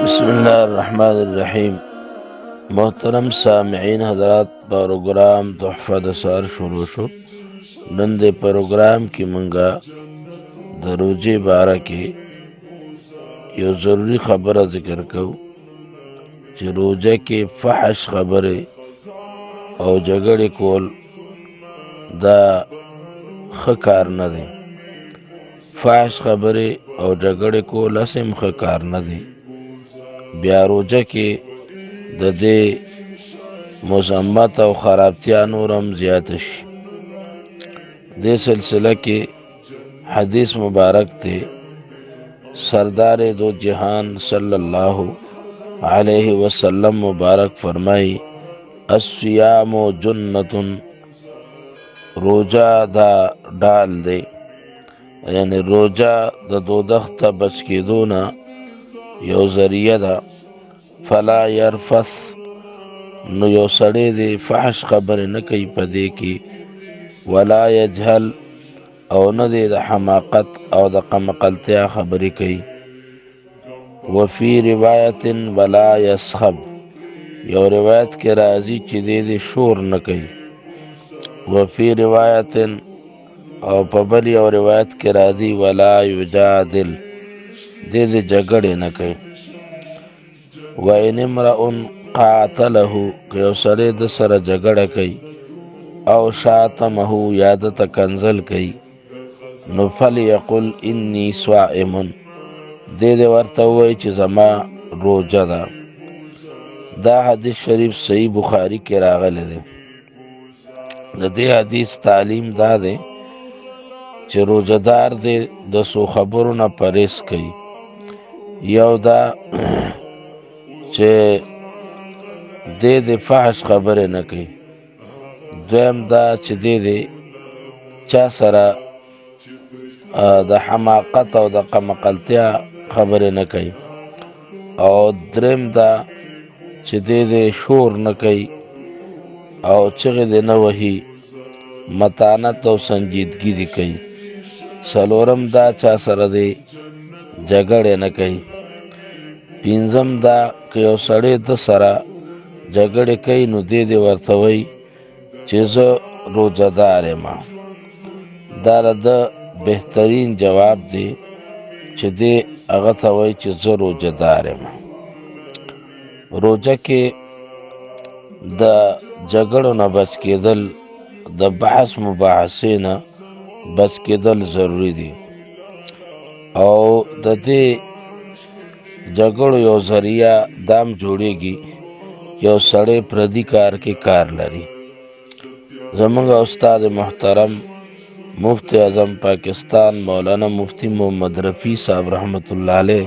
بسم الله الرحمن الرحیم. محترم سامعین حضرات، پروگرام تحفه د سار شروع شو. نن د پروگرام کې منګه د روزې باره کې یو ضروری خبره ذکر کوو چې روزه کې فحش خبره او جګړې کول دا ښه کار نه دی. فحش خبره او جګړې کول هم ښه کار نه دی. بیا روزه کې د دې مذمت او خرابتیا نور هم زیات شي. دې سلسله کې حدیث مبارک ته سردار دو جہان صلی اللہ علیہ وسلم مبارک فرمائی الصیام جنت، روجہ دا ڈال دے، یعنی روجہ دا دوزخ تا بچ کیدونا یو ذریعہ دا. فلا یرفث، نو یو سړی دی فحش خبرې نه کوي په دې کې، ولا یجهل، او نه دی د حماقت او د قمقلتیا خبرې کوي. وفي روایت ولا یسخب، یو روایت کې راځي چې دی شور نه کوي. وفي روایت، او په بل یو روایت کې راځي ولا یجادل، دی جګړې نه کوي. وإن امرؤ قاتله، که یو سړی د سره جګړه کوي، او شاتمه، یا د ته کنځل کوي، نو فلیقل انی صائم، دی ورته ووایي چې زما روجه ده. دا حدیث شریف صحیح بخاری کې راغلی دی. د دې حدیث تعلیم دا دی چې روزهدار دی د څو خبرو نه پرهیز کوي. یو دا چې دی فحش خبرې نه کوي. دویم دا چې دی چا سره د حماقت او د قمقلتیا خبرې نه کوي. او دریم دا چې دی شور نه کوي او چغې دی نه وهي، متانت او سنجیدګي دی کوي. څلورم دا چا سره دی جګړې نه کوي. پنځم دا که یو سړی د سره جګړې کوي نو دی ورته وایي چې زه روزه دار یم. دا د بهترین جواب دی چې دی هغه ته وایي چې زه روزه دار یم. روزه کې د جګړو نه بچ کېدل، د بحث مباحثې نه بچ کېدل ضروری دی. او د دې جګړو یو ذریعہ دام جوړیږي یو سړی پردي کار کې کار لري. زمونږ استاد محترم مفتی اعظم پاکستان مولانا مفتی محمد رفیع صاحب رحمت الله علیه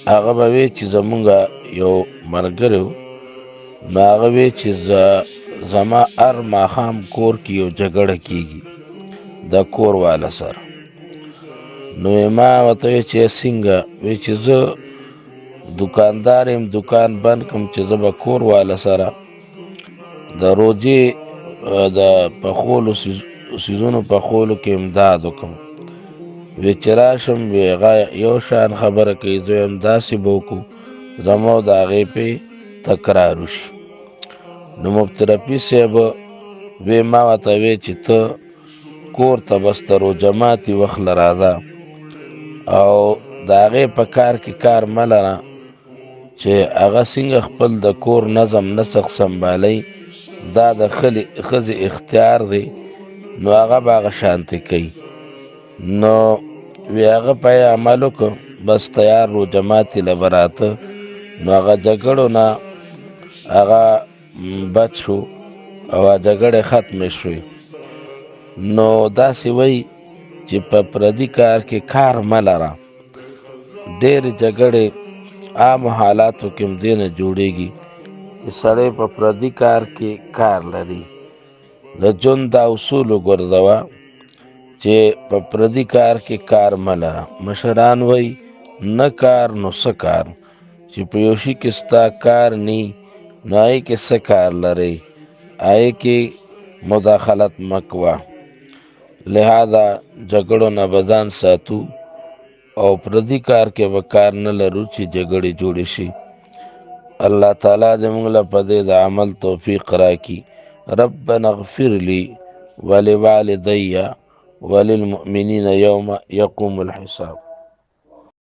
هغه به وی چې زمونږ یو ملګری و، نو هغه وی چې زما هر ماښام کور کې یو جګړه کیږي د کور والا سره. نو ما ورته وی چې څنګه؟ وی چې زه دکاندار یم، دکان بند کم چې زه به کور والا سره د روجې د پخولو سیزونو پخولو کې امداد وکړم. وی چې راشم، وی هغه یو شان خبره کوي، زه هم داسې به وکړو زما او د هغې پې تکرار وشي. نو مفتی رفیع صاحب وی ما ورته وی چې ته کور ته بس د روژه ماتي وخت له راځه، او د هغې په کار کې کار مه لره چې هغه څنګه خپل د کور نظم نسق سنبالوي، دا د ښځې اختیار دی، نو هغه به هغه شانتې کوي. نو وی هغه په یې عمل وکړو، بس تیار روژه ماتي له به راته. نو هغه جګړو نه هغه بچ شو او جګړې ختمې شوې. نو داسې وایي چې په پردي کار کې کار مه لره. ډېرې جګړې عامو حالاتو کې هم دې نه جوړېږي چې سړی په پردي کار کې کار لري. د ژوند دا اصول وګرځوه چې په پردي کار کې کار مه لره. مشران وایي نه کار نو څه کار، چې په یو شي کې ستا کار نی نو هغې کې څه کار لرئ، هغې کې مداخلت مه کوه. لہذا جګړو نه به ځان ساتو او پردي کار کې به کار نه لرو چې جګړې جوړې شي. الله تعالی دې موږ له په دې د عمل توفیق راکړي. ربنا اغفر لي ولوالدي وللمؤمنين يوم يقوم الحساب.